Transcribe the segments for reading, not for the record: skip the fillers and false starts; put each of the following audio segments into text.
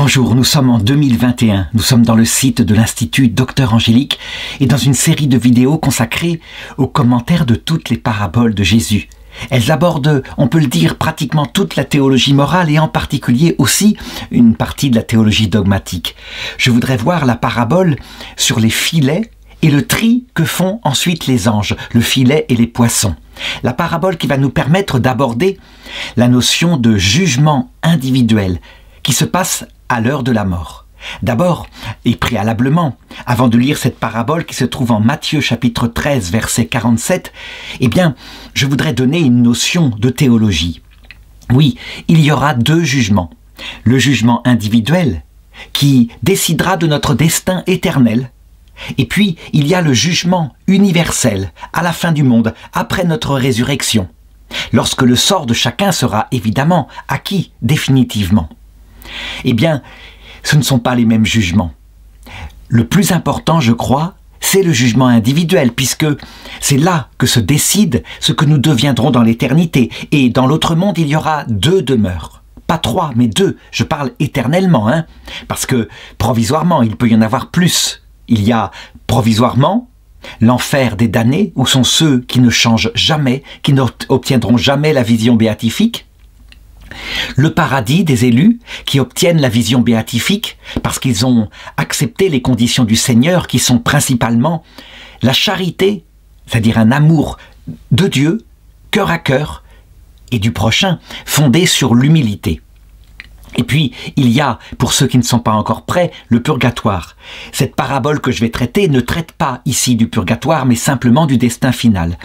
Bonjour, nous sommes en 2021, nous sommes dans le site de l'Institut Docteur Angélique et dans une série de vidéos consacrées aux commentaires de toutes les paraboles de Jésus. Elles abordent, on peut le dire, pratiquement toute la théologie morale et en particulier aussi une partie de la théologie dogmatique. Je voudrais voir la parabole sur les filets et le tri que font ensuite les anges, le filet et les poissons. La parabole qui va nous permettre d'aborder la notion de jugement individuel qui se passe à l'heure de la mort. D'abord, et préalablement, avant de lire cette parabole qui se trouve en Matthieu chapitre 13, verset 47, eh bien, je voudrais donner une notion de théologie. Oui, il y aura deux jugements. Le jugement individuel, qui décidera de notre destin éternel, et puis il y a le jugement universel, à la fin du monde, après notre résurrection, lorsque le sort de chacun sera évidemment acquis définitivement. Eh bien, ce ne sont pas les mêmes jugements. Le plus important, je crois, c'est le jugement individuel, puisque c'est là que se décide ce que nous deviendrons dans l'éternité. Et dans l'autre monde, il y aura deux demeures. Pas trois, mais deux. Je parle éternellement, parce que provisoirement, il peut y en avoir plus. Il y a provisoirement l'enfer des damnés, où sont ceux qui ne changent jamais, qui n'obtiendront jamais la vision béatifique. Le paradis des élus qui obtiennent la vision béatifique parce qu'ils ont accepté les conditions du Seigneur qui sont principalement la charité, c'est-à-dire un amour de Dieu, cœur à cœur, et du prochain, fondé sur l'humilité. Et puis, il y a, pour ceux qui ne sont pas encore prêts, le purgatoire. Cette parabole que je vais traiter ne traite pas ici du purgatoire, mais simplement du destin final.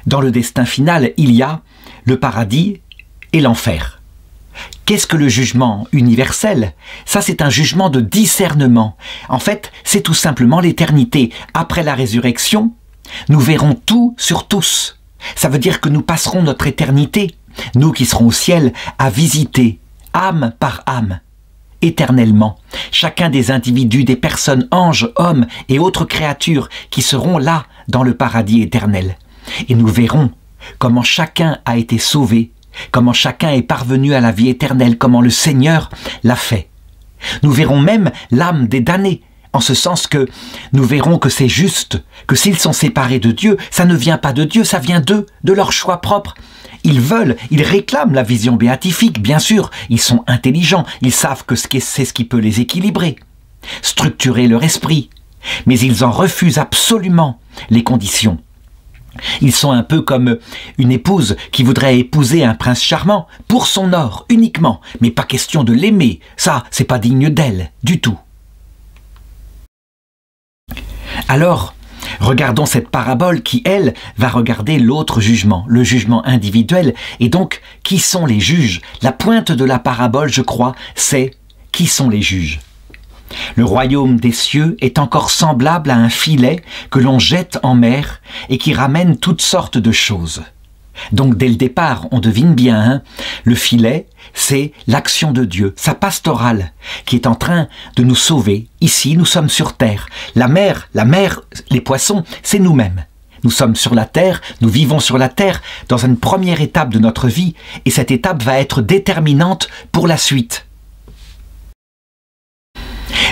Dans le destin final, il y a le paradis et l'enfer. Qu'est-ce que le jugement universel? Ça, c'est un jugement de discernement. En fait, c'est tout simplement l'éternité. Après la résurrection, nous verrons tout sur tous. Ça veut dire que nous passerons notre éternité, nous qui serons au ciel, à visiter, âme par âme, éternellement, chacun des individus, des personnes, anges, hommes et autres créatures qui seront là dans le paradis éternel. Et nous verrons comment chacun a été sauvé, comment chacun est parvenu à la vie éternelle, comment le Seigneur l'a fait. Nous verrons même l'âme des damnés, en ce sens que nous verrons que c'est juste, que s'ils sont séparés de Dieu, ça ne vient pas de Dieu, ça vient d'eux, de leur choix propre. Ils veulent, ils réclament la vision béatifique, bien sûr, ils sont intelligents, ils savent que c'est ce qui peut les équilibrer, structurer leur esprit, mais ils en refusent absolument les conditions. Ils sont un peu comme une épouse qui voudrait épouser un prince charmant pour son or uniquement, mais pas question de l'aimer, ça c'est pas digne d'elle du tout. Alors, regardons cette parabole qui, elle, va regarder l'autre jugement, le jugement individuel, et donc, qui sont les juges? La pointe de la parabole, je crois, c'est qui sont les juges? Le royaume des cieux est encore semblable à un filet que l'on jette en mer et qui ramène toutes sortes de choses. Donc dès le départ, on devine bien, le filet, c'est l'action de Dieu, sa pastorale, qui est en train de nous sauver. Ici, nous sommes sur terre. La mer, les poissons, c'est nous-mêmes. Nous sommes sur la terre, nous vivons sur la terre dans une première étape de notre vie, et cette étape va être déterminante pour la suite.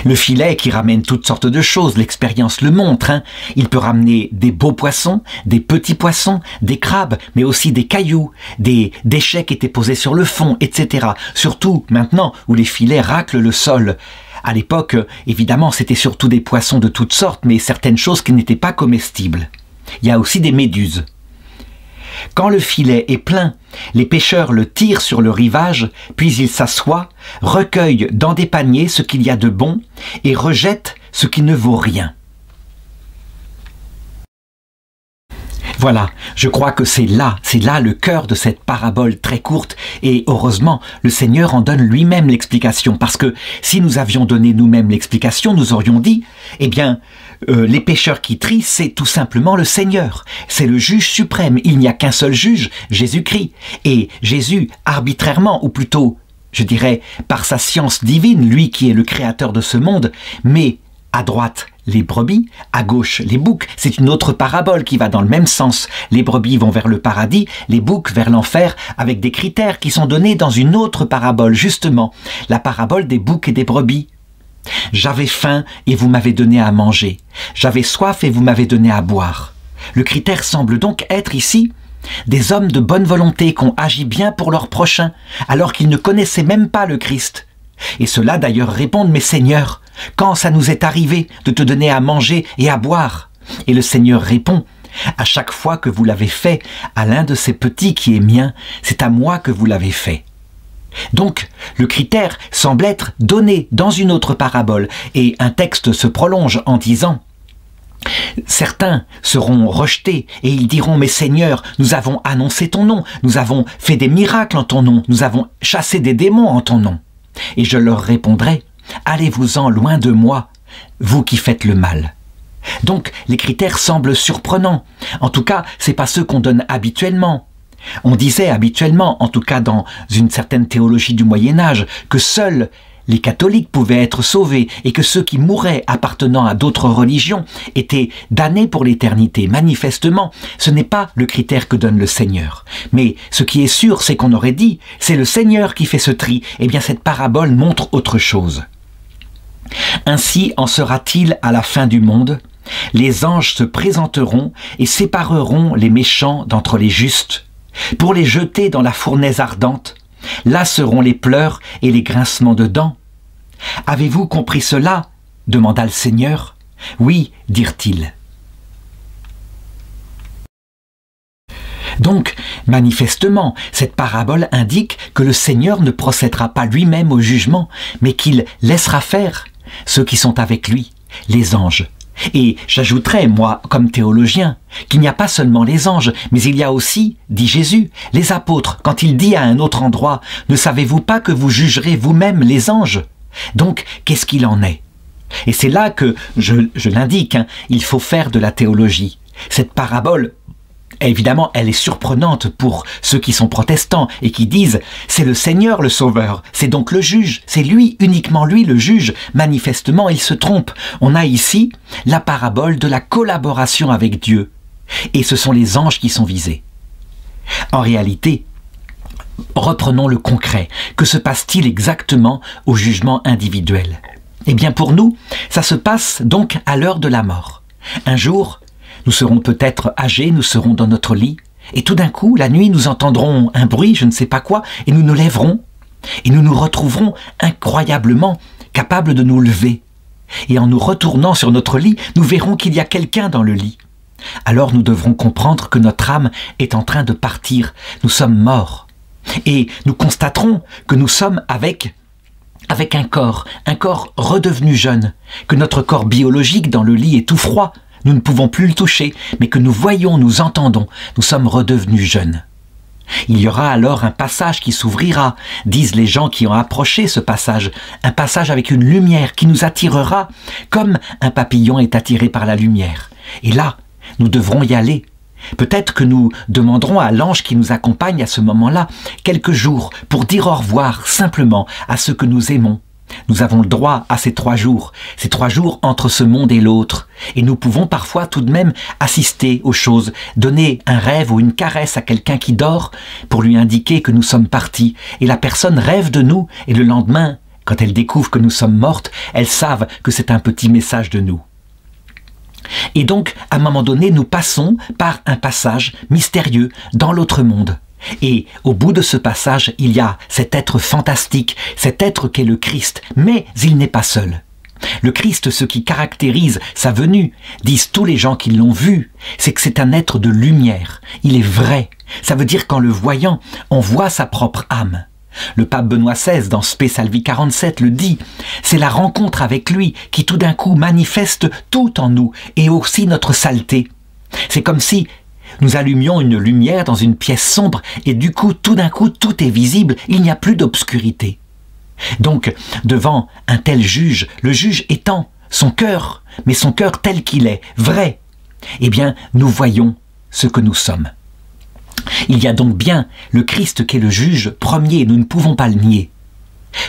Le filet qui ramène toutes sortes de choses, l'expérience le montre. Il peut ramener des beaux poissons, des petits poissons, des crabes, mais aussi des cailloux, des déchets qui étaient posés sur le fond, etc. Surtout maintenant où les filets raclent le sol. À l'époque, évidemment, c'était surtout des poissons de toutes sortes, mais certaines choses qui n'étaient pas comestibles. Il y a aussi des méduses. Quand le filet est plein, les pêcheurs le tirent sur le rivage, puis ils s'assoient, recueillent dans des paniers ce qu'il y a de bon et rejettent ce qui ne vaut rien. Voilà, je crois que c'est là le cœur de cette parabole très courte et heureusement, le Seigneur en donne lui-même l'explication parce que si nous avions donné nous-mêmes l'explication, nous aurions dit, eh bien, les pécheurs qui trient, c'est tout simplement le Seigneur. C'est le juge suprême. Il n'y a qu'un seul juge, Jésus-Christ. Et Jésus, arbitrairement, ou plutôt, je dirais, par sa science divine, lui qui est le créateur de ce monde, met À droite, les brebis, à gauche, les boucs. C'est une autre parabole qui va dans le même sens. Les brebis vont vers le paradis, les boucs vers l'enfer, avec des critères qui sont donnés dans une autre parabole, justement, la parabole des boucs et des brebis. J'avais faim et vous m'avez donné à manger. J'avais soif et vous m'avez donné à boire. Le critère semble donc être ici des hommes de bonne volonté qui ont agi bien pour leur prochain, alors qu'ils ne connaissaient même pas le Christ. Et ceux-là d'ailleurs répondent « Mais Seigneur, quand ça nous est arrivé de te donner à manger et à boire ?» Et le Seigneur répond « À chaque fois que vous l'avez fait à l'un de ces petits qui est mien, c'est à moi que vous l'avez fait. » Donc, le critère semble être donné dans une autre parabole, et un texte se prolonge en disant « Certains seront rejetés, et ils diront « Mais Seigneur, nous avons annoncé ton nom, nous avons fait des miracles en ton nom, nous avons chassé des démons en ton nom. » Et je leur répondrai « Allez-vous-en loin de moi, vous qui faites le mal. » Donc, les critères semblent surprenants. En tout cas, ce n'est pas ceux qu'on donne habituellement. On disait habituellement, en tout cas dans une certaine théologie du Moyen-Âge, que seuls les catholiques pouvaient être sauvés et que ceux qui mouraient appartenant à d'autres religions étaient damnés pour l'éternité. Manifestement, ce n'est pas le critère que donne le Seigneur. Mais ce qui est sûr, c'est qu'on aurait dit, c'est le Seigneur qui fait ce tri. Eh bien, cette parabole montre autre chose. Ainsi en sera-t-il à la fin du monde. Les anges se présenteront et sépareront les méchants d'entre les justes, pour les jeter dans la fournaise ardente. Là seront les pleurs et les grincements de dents. « Avez-vous compris cela ?» demanda le Seigneur. « Oui, dirent-ils. » Donc, manifestement, cette parabole indique que le Seigneur ne procédera pas lui-même au jugement, mais qu'il laissera faire ceux qui sont avec lui, les anges. Et j'ajouterais, moi, comme théologien, qu'il n'y a pas seulement les anges, mais il y a aussi, dit Jésus, les apôtres, quand il dit à un autre endroit, « Ne savez-vous pas que vous jugerez vous-même les anges ?» Donc, qu'est-ce qu'il en est? Et c'est là que, je l'indique, hein, il faut faire de la théologie. Cette parabole, évidemment, elle est surprenante pour ceux qui sont protestants et qui disent « c'est le Seigneur le Sauveur, c'est donc le juge, c'est lui, uniquement lui le juge ». Manifestement, il se trompe. On a ici la parabole de la collaboration avec Dieu. Et ce sont les anges qui sont visés. En réalité, reprenons le concret. Que se passe-t-il exactement au jugement individuel? Eh bien pour nous, ça se passe donc à l'heure de la mort. Un jour, nous serons peut-être âgés, nous serons dans notre lit, et tout d'un coup, la nuit, nous entendrons un bruit, je ne sais pas quoi, et nous nous lèverons, et nous nous retrouverons incroyablement capables de nous lever. Et en nous retournant sur notre lit, nous verrons qu'il y a quelqu'un dans le lit. Alors nous devrons comprendre que notre âme est en train de partir, nous sommes morts. Et nous constaterons que nous sommes avec un corps redevenu jeune, que notre corps biologique dans le lit est tout froid, nous ne pouvons plus le toucher, mais que nous voyons, nous entendons, nous sommes redevenus jeunes. Il y aura alors un passage qui s'ouvrira, disent les gens qui ont approché ce passage, un passage avec une lumière qui nous attirera, comme un papillon est attiré par la lumière. Et là, nous devrons y aller. Peut-être que nous demanderons à l'ange qui nous accompagne à ce moment-là quelques jours pour dire au revoir simplement à ceux que nous aimons. Nous avons le droit à ces 3 jours entre ce monde et l'autre. Et nous pouvons parfois tout de même assister aux choses, donner un rêve ou une caresse à quelqu'un qui dort pour lui indiquer que nous sommes partis. Et la personne rêve de nous et le lendemain, quand elle découvre que nous sommes mortes, elles savent que c'est un petit message de nous. Et donc, à un moment donné, nous passons par un passage mystérieux dans l'autre monde. Et au bout de ce passage, il y a cet être fantastique, cet être qu'est le Christ, mais il n'est pas seul. Le Christ, ce qui caractérise sa venue, disent tous les gens qui l'ont vu, c'est que c'est un être de lumière, il est vrai. Ça veut dire qu'en le voyant, on voit sa propre âme. Le pape Benoît XVI, dans Spe Salvi 47, le dit, c'est la rencontre avec lui qui tout d'un coup manifeste tout en nous, et aussi notre saleté. C'est comme si nous allumions une lumière dans une pièce sombre et du coup, tout d'un coup, tout est visible, il n'y a plus d'obscurité. Donc, devant un tel juge, le juge étant son cœur, mais son cœur tel qu'il est, vrai, eh bien, nous voyons ce que nous sommes. Il y a donc bien le Christ qui est le juge premier, nous ne pouvons pas le nier.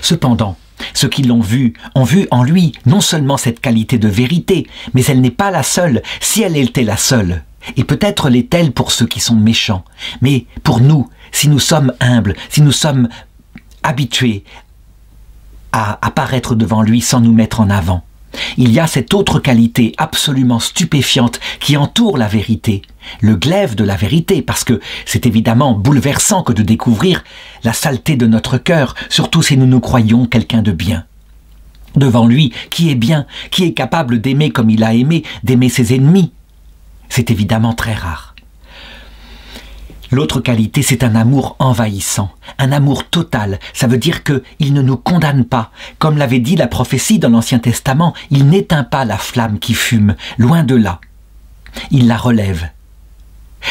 Cependant, Ceux qui l'ont vu ont vu en lui non seulement cette qualité de vérité, mais elle n'est pas la seule, si elle était la seule. Et peut-être l'est-elle pour ceux qui sont méchants. Mais pour nous, si nous sommes humbles, si nous sommes habitués à apparaître devant lui sans nous mettre en avant, il y a cette autre qualité absolument stupéfiante qui entoure la vérité, le glaive de la vérité, parce que c'est évidemment bouleversant que de découvrir la saleté de notre cœur, surtout si nous nous croyons quelqu'un de bien. Devant lui, qui est bien, qui est capable d'aimer comme il a aimé, d'aimer ses ennemis, c'est évidemment très rare. L'autre qualité, c'est un amour envahissant, un amour total. Ça veut dire qu'il ne nous condamne pas. Comme l'avait dit la prophétie dans l'Ancien Testament, il n'éteint pas la flamme qui fume, loin de là. Il la relève.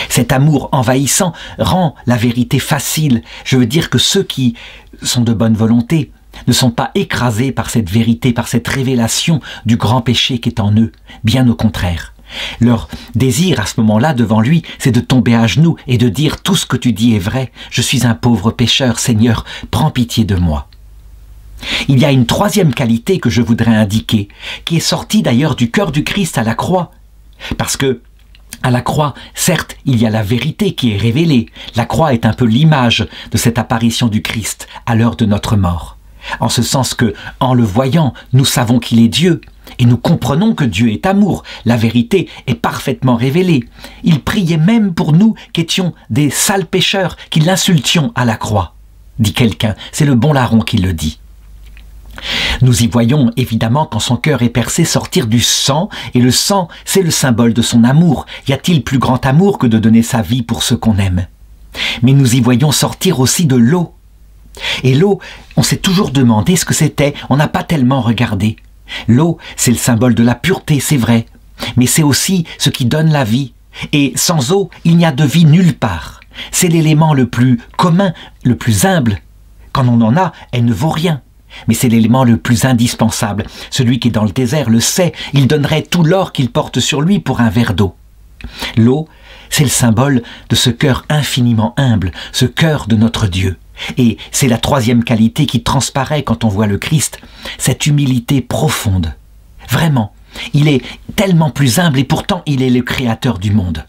Cet amour envahissant rend la vérité facile. Je veux dire que ceux qui sont de bonne volonté ne sont pas écrasés par cette vérité, par cette révélation du grand péché qui est en eux. Bien au contraire. Leur désir à ce moment-là devant lui, c'est de tomber à genoux et de dire « Tout ce que tu dis est vrai, je suis un pauvre pécheur, Seigneur, prends pitié de moi ». Il y a une troisième qualité que je voudrais indiquer, qui est sortie d'ailleurs du cœur du Christ à la croix. Parce que, à la croix, certes, il y a la vérité qui est révélée. La croix est un peu l'image de cette apparition du Christ à l'heure de notre mort. En ce sens que, en le voyant, nous savons qu'il est Dieu. Et nous comprenons que Dieu est amour. La vérité est parfaitement révélée. Il priait même pour nous qui étions des sales pécheurs, qui l'insultions à la croix, dit quelqu'un. C'est le bon larron qui le dit. Nous y voyons évidemment quand son cœur est percé sortir du sang, et le sang, c'est le symbole de son amour. Y a-t-il plus grand amour que de donner sa vie pour ceux qu'on aime? Mais nous y voyons sortir aussi de l'eau. Et l'eau, on s'est toujours demandé ce que c'était, on n'a pas tellement regardé. L'eau, c'est le symbole de la pureté, c'est vrai, mais c'est aussi ce qui donne la vie. Et sans eau, il n'y a de vie nulle part. C'est l'élément le plus commun, le plus humble. Quand on en a, elle ne vaut rien. Mais c'est l'élément le plus indispensable. Celui qui est dans le désert le sait, il donnerait tout l'or qu'il porte sur lui pour un verre d'eau. L'eau, c'est le symbole de ce cœur infiniment humble, ce cœur de notre Dieu. Et c'est la troisième qualité qui transparaît quand on voit le Christ, cette humilité profonde. Vraiment, il est tellement plus humble et pourtant il est le créateur du monde.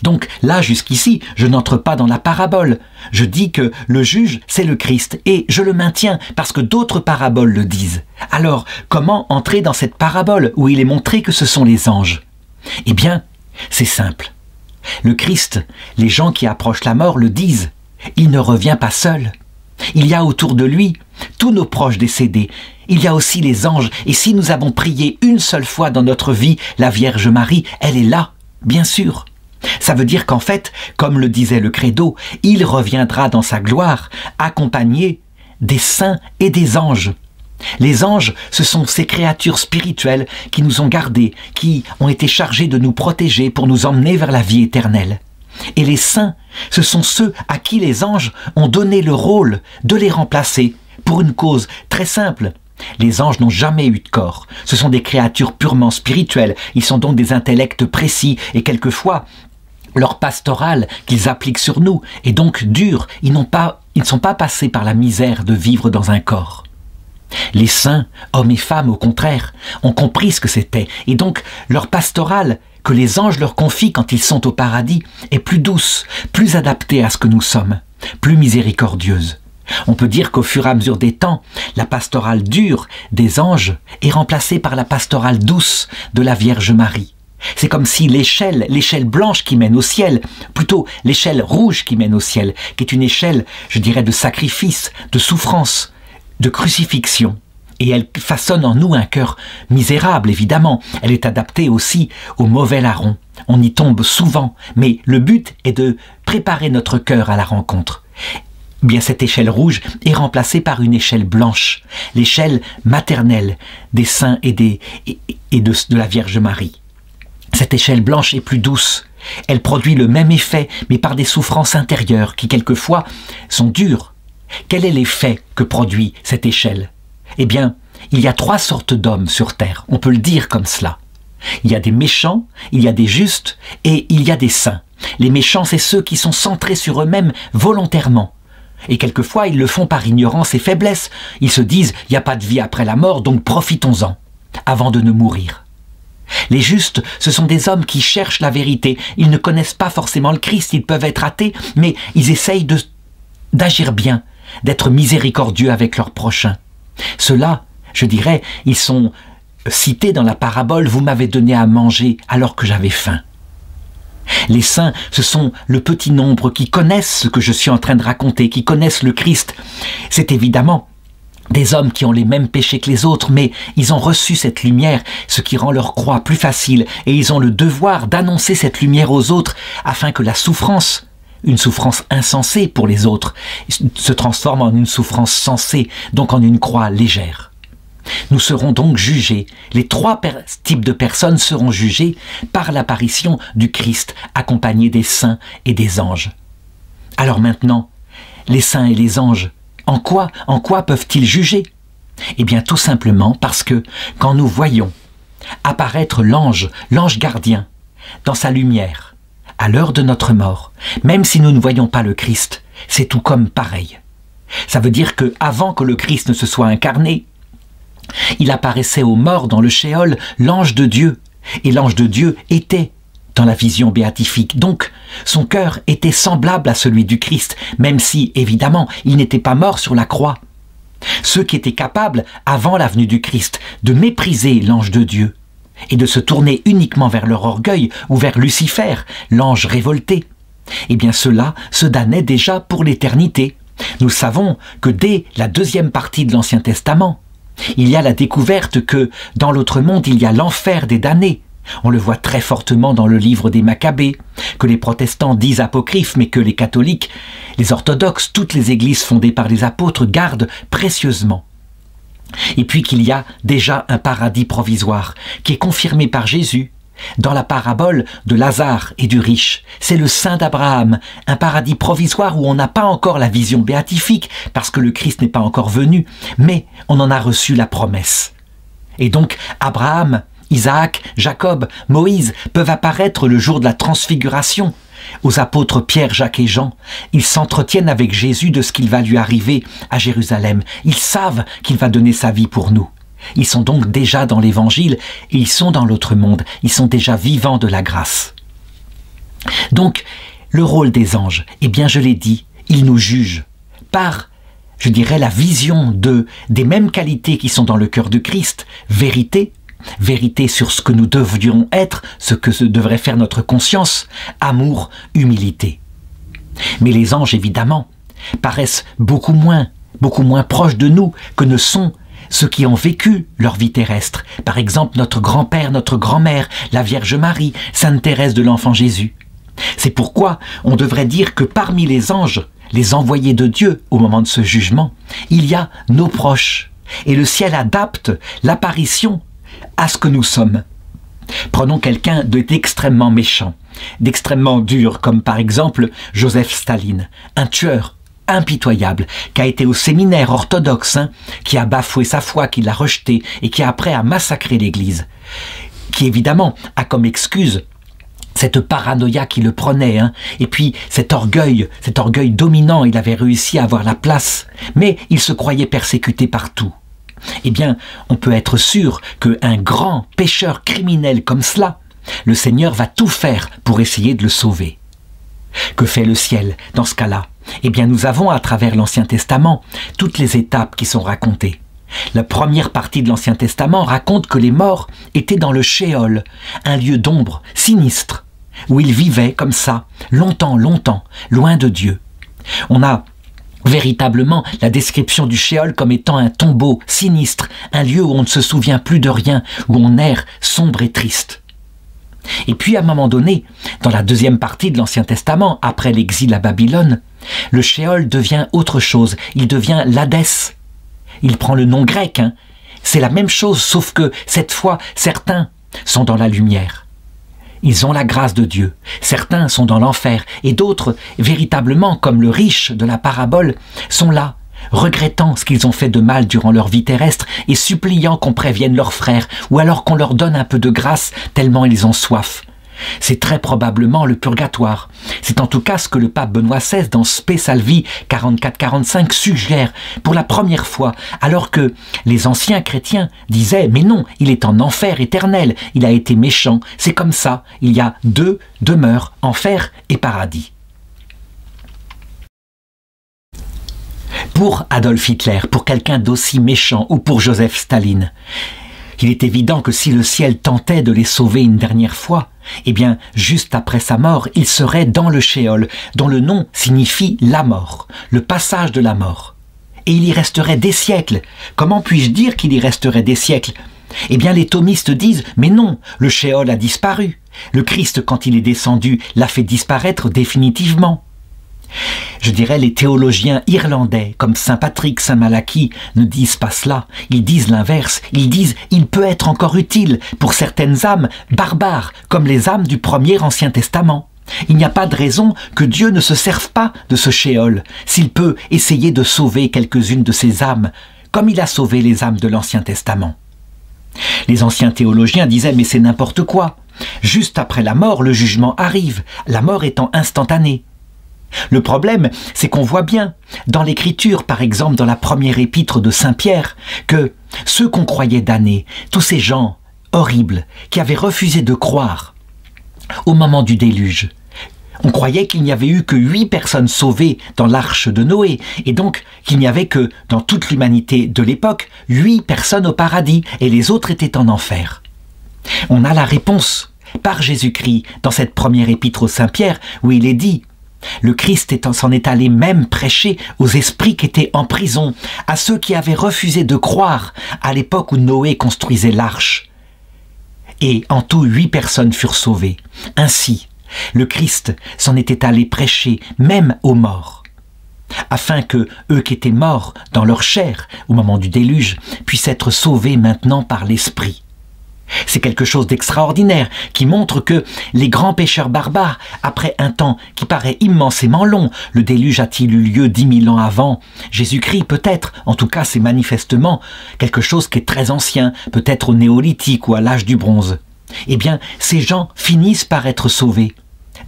Donc là, jusqu'ici, je n'entre pas dans la parabole. Je dis que le juge, c'est le Christ, et je le maintiens parce que d'autres paraboles le disent. Alors, comment entrer dans cette parabole où il est montré que ce sont les anges? Eh bien, c'est simple. Le Christ, les gens qui approchent la mort le disent. Il ne revient pas seul. Il y a autour de lui tous nos proches décédés. Il y a aussi les anges. Et si nous avons prié une seule fois dans notre vie, la Vierge Marie, elle est là, bien sûr. Ça veut dire qu'en fait, comme le disait le Credo, il reviendra dans sa gloire, accompagné des saints et des anges. Les anges, ce sont ces créatures spirituelles qui nous ont gardés, qui ont été chargés de nous protéger pour nous emmener vers la vie éternelle. Et les saints, ce sont ceux à qui les anges ont donné le rôle de les remplacer pour une cause très simple. Les anges n'ont jamais eu de corps. Ce sont des créatures purement spirituelles. Ils sont donc des intellects précis et quelquefois, leur pastorale qu'ils appliquent sur nous est donc dure. Ils ne sont pas passés par la misère de vivre dans un corps. Les saints, hommes et femmes, au contraire, ont compris ce que c'était. Et donc, leur pastorale, que les anges leur confient quand ils sont au paradis, est plus douce, plus adaptée à ce que nous sommes, plus miséricordieuse. On peut dire qu'au fur et à mesure des temps, la pastorale dure des anges est remplacée par la pastorale douce de la Vierge Marie. C'est comme si l'échelle blanche qui mène au ciel, plutôt l'échelle rouge qui mène au ciel, qui est une échelle, je dirais, de sacrifice, de souffrance, de crucifixion. Et elle façonne en nous un cœur misérable, évidemment. Elle est adaptée aussi au mauvais larron. On y tombe souvent, mais le but est de préparer notre cœur à la rencontre. Bien, cette échelle rouge est remplacée par une échelle blanche, l'échelle maternelle des saints et de la Vierge Marie. Cette échelle blanche est plus douce. Elle produit le même effet, mais par des souffrances intérieures qui, quelquefois, sont dures. Quel est l'effet que produit cette échelle? Eh bien, il y a 3 sortes d'hommes sur terre, on peut le dire comme cela. Il y a des méchants, il y a des justes et il y a des saints. Les méchants, c'est ceux qui sont centrés sur eux-mêmes volontairement. Et quelquefois, ils le font par ignorance et faiblesse. Ils se disent, il n'y a pas de vie après la mort, donc profitons-en, avant de ne mourir. Les justes, ce sont des hommes qui cherchent la vérité. Ils ne connaissent pas forcément le Christ, ils peuvent être athées, mais ils essayent d'agir bien, d'être miséricordieux avec leurs prochains. Ceux-là, je dirais, ils sont cités dans la parabole « Vous m'avez donné à manger alors que j'avais faim ». Les saints, ce sont le petit nombre qui connaissent ce que je suis en train de raconter, qui connaissent le Christ. C'est évidemment des hommes qui ont les mêmes péchés que les autres, mais ils ont reçu cette lumière, ce qui rend leur croix plus facile, et ils ont le devoir d'annoncer cette lumière aux autres, afin que la souffrance, une souffrance insensée pour les autres, se transforme en une souffrance sensée, donc en une croix légère. Nous serons donc jugés, les trois types de personnes seront jugées par l'apparition du Christ, accompagné des saints et des anges. Alors maintenant, les saints et les anges, en quoi peuvent-ils juger? Eh bien tout simplement parce que quand nous voyons apparaître l'ange gardien, dans sa lumière, à l'heure de notre mort, même si nous ne voyons pas le Christ, c'est tout comme pareil. Ça veut dire que avant que le Christ ne se soit incarné, il apparaissait aux morts dans le Shéol, l'ange de Dieu, et l'ange de Dieu était dans la vision béatifique. Donc, son cœur était semblable à celui du Christ, même si, évidemment, il n'était pas mort sur la croix. Ceux qui étaient capables, avant la venue du Christ, de mépriser l'ange de Dieu et de se tourner uniquement vers leur orgueil ou vers Lucifer, l'ange révolté, eh bien ceux-là se damnaient déjà pour l'éternité. Nous savons que dès la deuxième partie de l'Ancien Testament, il y a la découverte que dans l'autre monde, il y a l'enfer des damnés. On le voit très fortement dans le livre des Maccabées, que les protestants disent apocryphes, mais que les catholiques, les orthodoxes, toutes les églises fondées par les apôtres gardent précieusement. Et puis qu'il y a déjà un paradis provisoire, qui est confirmé par Jésus dans la parabole de Lazare et du riche. C'est le sein d'Abraham, un paradis provisoire où on n'a pas encore la vision béatifique, parce que le Christ n'est pas encore venu, mais on en a reçu la promesse. Et donc Abraham, Isaac, Jacob, Moïse peuvent apparaître le jour de la transfiguration. Aux apôtres Pierre, Jacques et Jean, ils s'entretiennent avec Jésus de ce qu'il va lui arriver à Jérusalem. Ils savent qu'il va donner sa vie pour nous. Ils sont donc déjà dans l'évangile et ils sont dans l'autre monde. Ils sont déjà vivants de la grâce. Donc, le rôle des anges, eh bien je l'ai dit, ils nous jugent par, je dirais, la vision des mêmes qualités qui sont dans le cœur de Christ, vérité sur ce que nous devrions être, ce que devrait faire notre conscience, amour, humilité. Mais les anges, évidemment, paraissent beaucoup moins proches de nous que ne sont ceux qui ont vécu leur vie terrestre. Par exemple, notre grand-père, notre grand-mère, la Vierge Marie, Sainte Thérèse de l'Enfant Jésus. C'est pourquoi on devrait dire que parmi les anges, les envoyés de Dieu au moment de ce jugement, il y a nos proches. Et le ciel adapte l'apparition à ce que nous sommes. Prenons quelqu'un d'extrêmement méchant, d'extrêmement dur, comme par exemple Joseph Staline, un tueur impitoyable, qui a été au séminaire orthodoxe, qui a bafoué sa foi, qui l'a rejeté et qui après a massacré l'Église, qui évidemment a comme excuse cette paranoïa qui le prenait, et puis cet orgueil dominant. Il avait réussi à avoir la place, mais il se croyait persécuté partout. Eh bien, on peut être sûr qu'un grand pécheur criminel comme cela, le Seigneur va tout faire pour essayer de le sauver. Que fait le ciel dans ce cas-là? Eh bien, nous avons à travers l'Ancien Testament toutes les étapes qui sont racontées. La première partie de l'Ancien Testament raconte que les morts étaient dans le Shéol, un lieu d'ombre, sinistre, où ils vivaient comme ça, longtemps, loin de Dieu. On a véritablement la description du Shéol comme étant un tombeau sinistre, un lieu où on ne se souvient plus de rien, où on erre sombre et triste. Et puis à un moment donné, dans la deuxième partie de l'Ancien Testament, après l'exil à Babylone, le Shéol devient autre chose, il devient l'Hadès. Il prend le nom grec, C'est la même chose, sauf que cette fois, certains sont dans la lumière. Ils ont la grâce de Dieu. Certains sont dans l'enfer, et d'autres, véritablement, comme le riche de la parabole, sont là, regrettant ce qu'ils ont fait de mal durant leur vie terrestre et suppliant qu'on prévienne leurs frères ou alors qu'on leur donne un peu de grâce tellement ils ont soif. C'est très probablement le purgatoire. C'est en tout cas ce que le pape Benoît XVI dans Spe Salvi 44-45 suggère pour la première fois, alors que les anciens chrétiens disaient « Mais non, il est en enfer éternel, il a été méchant, c'est comme ça, il y a deux demeures, enfer et paradis ». Pour Adolf Hitler, pour quelqu'un d'aussi méchant, ou pour Joseph Staline, il est évident que si le ciel tentait de les sauver une dernière fois, eh bien, juste après sa mort, il serait dans le Sheol, dont le nom signifie la mort, le passage de la mort. Et il y resterait des siècles. Comment puis-je dire qu'il y resterait des siècles? Eh bien, les thomistes disent, mais non, le Sheol a disparu. Le Christ, quand il est descendu, l'a fait disparaître définitivement. Je dirais les théologiens irlandais comme Saint Patrick, Saint Malachie ne disent pas cela, ils disent l'inverse, ils disent il peut être encore utile pour certaines âmes barbares comme les âmes du premier Ancien Testament. Il n'y a pas de raison que Dieu ne se serve pas de ce Sheol s'il peut essayer de sauver quelques-unes de ces âmes comme il a sauvé les âmes de l'Ancien Testament. Les anciens théologiens disaient mais c'est n'importe quoi, juste après la mort le jugement arrive, la mort étant instantanée. Le problème, c'est qu'on voit bien, dans l'Écriture, par exemple dans la première épître de Saint Pierre, que ceux qu'on croyait damnés, tous ces gens horribles qui avaient refusé de croire au moment du déluge, on croyait qu'il n'y avait eu que 8 personnes sauvées dans l'arche de Noé, et donc qu'il n'y avait que, dans toute l'humanité de l'époque, 8 personnes au paradis, et les autres étaient en enfer. On a la réponse par Jésus-Christ dans cette première épître au Saint Pierre, où il est dit le Christ s'en est allé même prêcher aux esprits qui étaient en prison, à ceux qui avaient refusé de croire à l'époque où Noé construisait l'arche. Et en tout 8 personnes furent sauvées. Ainsi, le Christ s'en était allé prêcher même aux morts, afin que eux qui étaient morts dans leur chair au moment du déluge puissent être sauvés maintenant par l'Esprit. C'est quelque chose d'extraordinaire qui montre que les grands pécheurs barbares, après un temps qui paraît immensément long, le déluge a-t-il eu lieu 10 000 ans avant Jésus-Christ peut-être, en tout cas c'est manifestement quelque chose qui est très ancien, peut-être au néolithique ou à l'âge du bronze. Eh bien, ces gens finissent par être sauvés.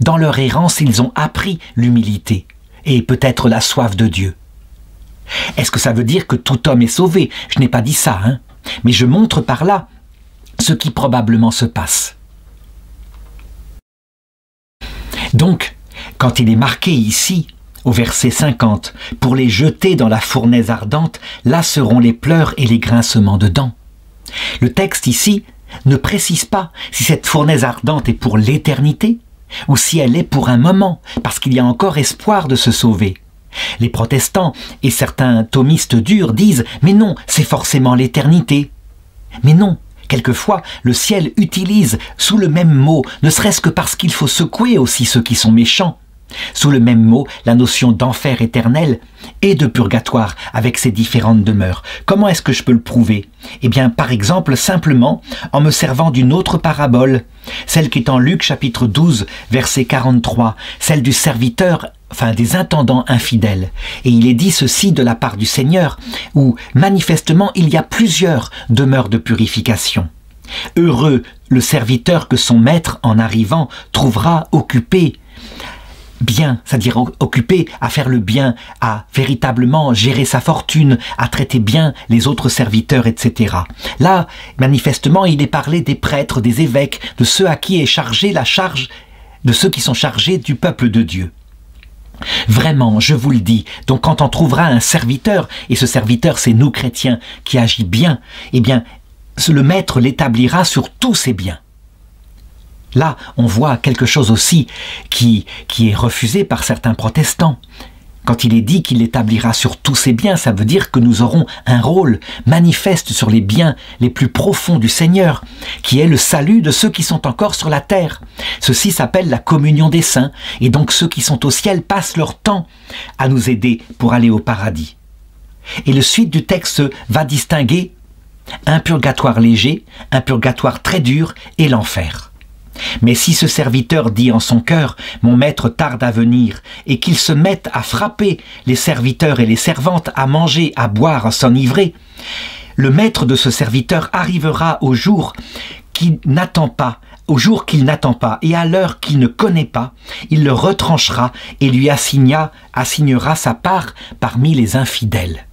Dans leur errance, ils ont appris l'humilité et peut-être la soif de Dieu. Est-ce que ça veut dire que tout homme est sauvé? Je n'ai pas dit ça, hein, mais je montre par là ce qui probablement se passe. Donc, quand il est marqué ici, au verset 50, « Pour les jeter dans la fournaise ardente, là seront les pleurs et les grincements de dents ». Le texte ici ne précise pas si cette fournaise ardente est pour l'éternité ou si elle est pour un moment, parce qu'il y a encore espoir de se sauver. Les protestants et certains thomistes durs disent « Mais non, c'est forcément l'éternité ». Mais non. Quelquefois, le ciel utilise sous le même mot, ne serait-ce que parce qu'il faut secouer aussi ceux qui sont méchants, sous le même mot, la notion d'enfer éternel et de purgatoire avec ses différentes demeures. Comment est-ce que je peux le prouver? Eh bien, par exemple, simplement en me servant d'une autre parabole, celle qui est en Luc chapitre 12, verset 43, celle du serviteur, enfin des intendants infidèles. Et il est dit ceci de la part du Seigneur, où manifestement il y a plusieurs demeures de purification. Heureux le serviteur que son maître, en arrivant, trouvera occupé bien, c'est-à-dire occupé à faire le bien, à véritablement gérer sa fortune, à traiter bien les autres serviteurs, etc. Là, manifestement, il est parlé des prêtres, des évêques, de ceux à qui est chargée la charge, de ceux qui sont chargés du peuple de Dieu. Vraiment, je vous le dis, donc quand on trouvera un serviteur, et ce serviteur c'est nous chrétiens, qui agit bien, eh bien, le maître l'établira sur tous ses biens. Là, on voit quelque chose aussi qui est refusé par certains protestants. Quand il est dit qu'il l'établira sur tous ses biens, ça veut dire que nous aurons un rôle manifeste sur les biens les plus profonds du Seigneur, qui est le salut de ceux qui sont encore sur la terre. Ceci s'appelle la communion des saints, et donc ceux qui sont au ciel passent leur temps à nous aider pour aller au paradis. Et le suite du texte va distinguer un purgatoire léger, un purgatoire très dur et l'enfer. Mais si ce serviteur dit en son cœur « Mon maître tarde à venir » et qu'il se mette à frapper les serviteurs et les servantes, à manger, à boire, à s'enivrer, le maître de ce serviteur arrivera au jour qui n'attend pas, au jour qu'il n'attend pas et à l'heure qu'il ne connaît pas, il le retranchera et lui assignera sa part parmi les infidèles.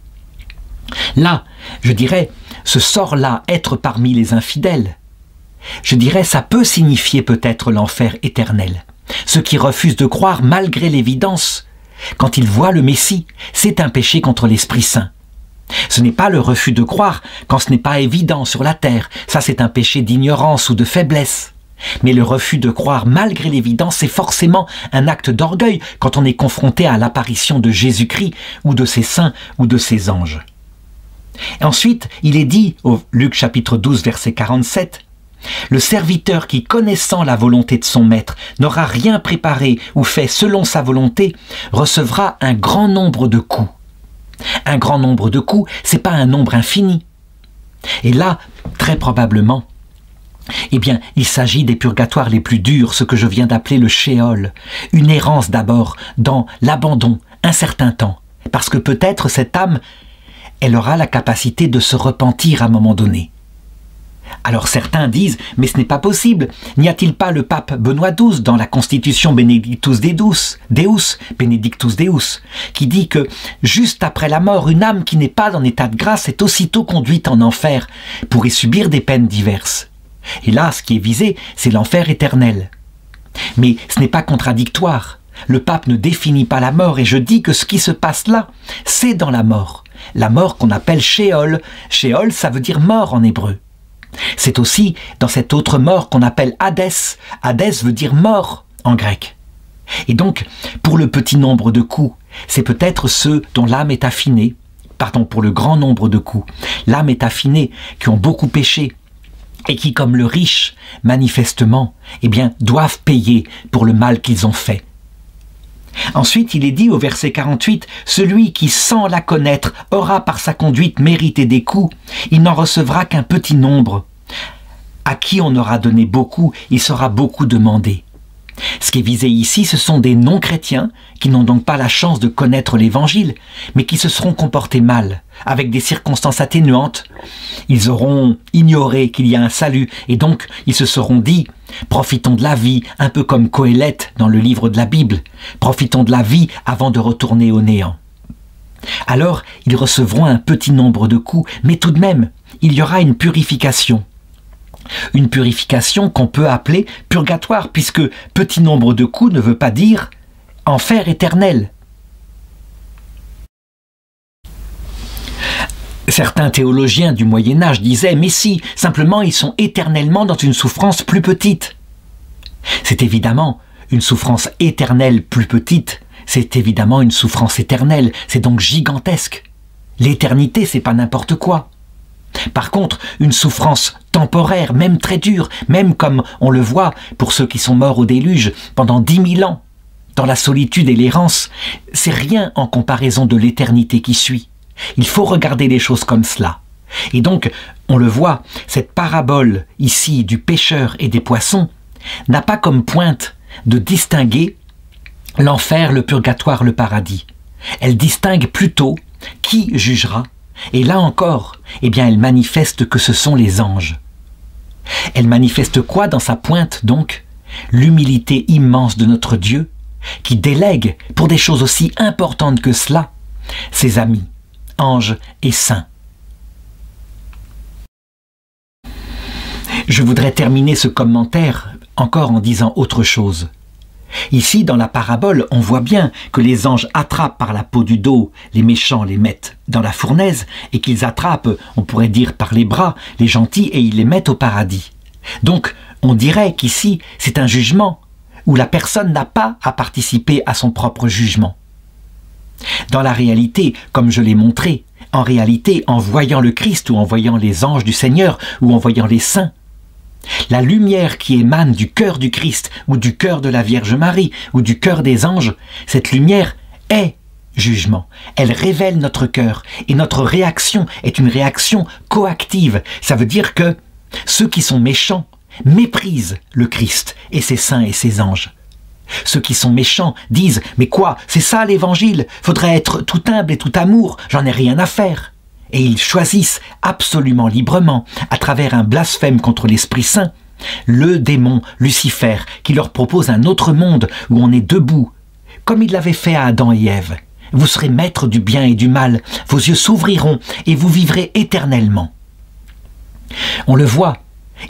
Là, je dirais, ce sort-là, être parmi les infidèles, je dirais, ça peut signifier peut-être l'enfer éternel. Ceux qui refusent de croire malgré l'évidence, quand ils voient le Messie, c'est un péché contre l'Esprit Saint. Ce n'est pas le refus de croire quand ce n'est pas évident sur la terre, ça c'est un péché d'ignorance ou de faiblesse. Mais le refus de croire malgré l'évidence, c'est forcément un acte d'orgueil quand on est confronté à l'apparition de Jésus-Christ ou de ses saints ou de ses anges. Et ensuite, il est dit au Luc chapitre 12 verset 47, « Le serviteur qui, connaissant la volonté de son maître, n'aura rien préparé ou fait selon sa volonté, recevra un grand nombre de coups. » Un grand nombre de coups, c'est pas un nombre infini. Et là, très probablement, eh bien, il s'agit des purgatoires les plus durs, ce que je viens d'appeler le Sheol, une errance d'abord dans l'abandon, un certain temps, parce que peut-être cette âme, elle aura la capacité de se repentir à un moment donné. Alors certains disent, mais ce n'est pas possible, n'y a-t-il pas le pape Benoît XII dans la constitution Benedictus Deus, qui dit que juste après la mort, une âme qui n'est pas en état de grâce est aussitôt conduite en enfer pour y subir des peines diverses. Et là, ce qui est visé, c'est l'enfer éternel. Mais ce n'est pas contradictoire. Le pape ne définit pas la mort et je dis que ce qui se passe là, c'est dans la mort. La mort qu'on appelle Sheol. Sheol, ça veut dire mort en hébreu. C'est aussi dans cette autre mort qu'on appelle Hadès. Hadès veut dire mort en grec. Et donc, pour le petit nombre de coups, c'est peut-être ceux dont l'âme est affinée, pardon, pour le grand nombre de coups, l'âme est affinée, qui ont beaucoup péché, et qui, comme le riche, manifestement, eh bien, doivent payer pour le mal qu'ils ont fait. Ensuite, il est dit au verset 48, « Celui qui, sans la connaître, aura par sa conduite mérité des coups, il n'en recevra qu'un petit nombre. À qui on aura donné beaucoup, il sera beaucoup demandé. » Ce qui est visé ici, ce sont des non-chrétiens qui n'ont donc pas la chance de connaître l'Évangile, mais qui se seront comportés mal, avec des circonstances atténuantes. Ils auront ignoré qu'il y a un salut, et donc ils se seront dit « Profitons de la vie », un peu comme Coëlette dans le livre de la Bible. « Profitons de la vie avant de retourner au néant ». Alors, ils recevront un petit nombre de coups, mais tout de même, il y aura une purification. Une purification qu'on peut appeler purgatoire, puisque petit nombre de coups ne veut pas dire enfer éternel. Certains théologiens du Moyen-Âge disaient « Mais si, simplement ils sont éternellement dans une souffrance plus petite ». C'est évidemment une souffrance éternelle plus petite, c'est évidemment une souffrance éternelle, c'est donc gigantesque. L'éternité, c'est pas n'importe quoi. Par contre, une souffrance temporaire, même très dure, même comme on le voit pour ceux qui sont morts au déluge pendant 10 000 ans, dans la solitude et l'errance, c'est rien en comparaison de l'éternité qui suit. Il faut regarder les choses comme cela. Et donc, on le voit, cette parabole ici du pêcheur et des poissons n'a pas comme pointe de distinguer l'enfer, le purgatoire, le paradis. Elle distingue plutôt qui jugera. Et là encore, eh bien, elle manifeste que ce sont les anges. Elle manifeste quoi dans sa pointe, donc? L'humilité immense de notre Dieu, qui délègue, pour des choses aussi importantes que cela, ses amis, anges et saints. Je voudrais terminer ce commentaire encore en disant autre chose. Ici, dans la parabole, on voit bien que les anges attrapent par la peau du dos les méchants, les mettent dans la fournaise, et qu'ils attrapent, on pourrait dire par les bras, les gentils, et ils les mettent au paradis. Donc, on dirait qu'ici, c'est un jugement, où la personne n'a pas à participer à son propre jugement. Dans la réalité, comme je l'ai montré, en réalité, en voyant le Christ, ou en voyant les anges du Seigneur, ou en voyant les saints, la lumière qui émane du cœur du Christ, ou du cœur de la Vierge Marie, ou du cœur des anges, cette lumière est jugement. Elle révèle notre cœur, et notre réaction est une réaction coactive. Ça veut dire que ceux qui sont méchants méprisent le Christ, et ses saints et ses anges. Ceux qui sont méchants disent « Mais quoi, c'est ça l'évangile? Faudrait être tout humble et tout amour, j'en ai rien à faire ». Et ils choisissent absolument librement, à travers un blasphème contre l'Esprit Saint, Le démon, Lucifer, qui leur propose un autre monde où on est debout, comme il l'avait fait à Adam et Ève. Vous serez maîtres du bien et du mal, vos yeux s'ouvriront et vous vivrez éternellement. On le voit,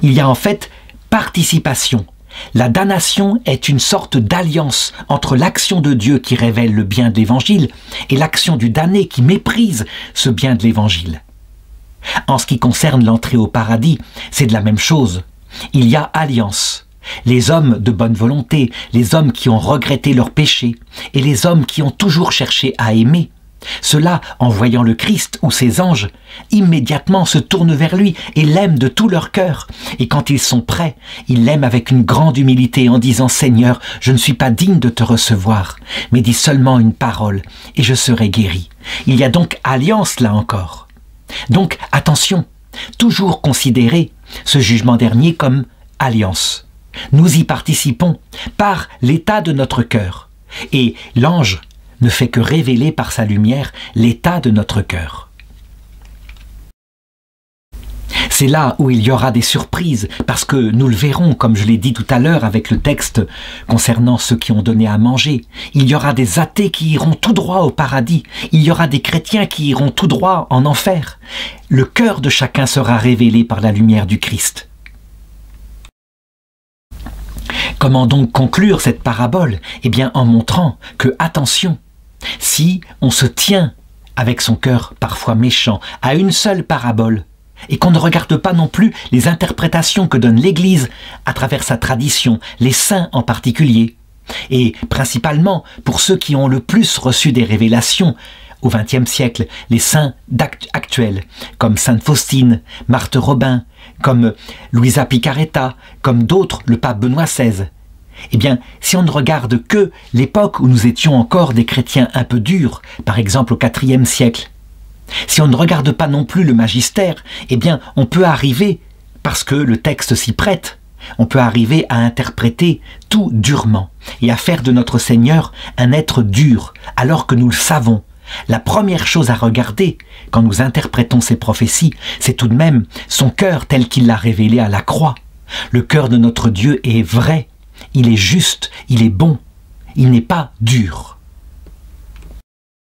il y a en fait participation. La damnation est une sorte d'alliance entre l'action de Dieu qui révèle le bien de l'Évangile et l'action du damné qui méprise ce bien de l'Évangile. En ce qui concerne l'entrée au paradis, c'est de la même chose. Il y a alliance. Les hommes de bonne volonté, les hommes qui ont regretté leurs péchés et les hommes qui ont toujours cherché à aimer. Ceux-là, en voyant le Christ ou ses anges, immédiatement se tournent vers lui et l'aiment de tout leur cœur. Et quand ils sont prêts, ils l'aiment avec une grande humilité en disant « Seigneur, je ne suis pas digne de te recevoir, mais dis seulement une parole et je serai guéri. » Il y a donc alliance là encore. Donc attention, toujours considérer ce jugement dernier comme alliance. Nous y participons par l'état de notre cœur. Et l'ange ne fait que révéler par sa lumière l'état de notre cœur. C'est là où il y aura des surprises, parce que nous le verrons, comme je l'ai dit tout à l'heure avec le texte concernant ceux qui ont donné à manger. Il y aura des athées qui iront tout droit au paradis. Il y aura des chrétiens qui iront tout droit en enfer. Le cœur de chacun sera révélé par la lumière du Christ. Comment donc conclure cette parabole? Eh bien en montrant que, attention, si on se tient avec son cœur parfois méchant à une seule parabole et qu'on ne regarde pas non plus les interprétations que donne l'Église à travers sa tradition, les saints en particulier, et principalement pour ceux qui ont le plus reçu des révélations au XXe siècle, les saints actuels, comme Sainte Faustine, Marthe Robin, comme Luisa Picaretta, comme d'autres, le pape Benoît XVI. Eh bien, si on ne regarde que l'époque où nous étions encore des chrétiens un peu durs, par exemple au IVe siècle, si on ne regarde pas non plus le magistère, eh bien, on peut arriver, parce que le texte s'y prête, on peut arriver à interpréter tout durement et à faire de notre Seigneur un être dur, alors que nous le savons. La première chose à regarder quand nous interprétons ces prophéties, c'est tout de même son cœur tel qu'il l'a révélé à la croix. Le cœur de notre Dieu est vrai. Il est juste, il est bon, il n'est pas dur.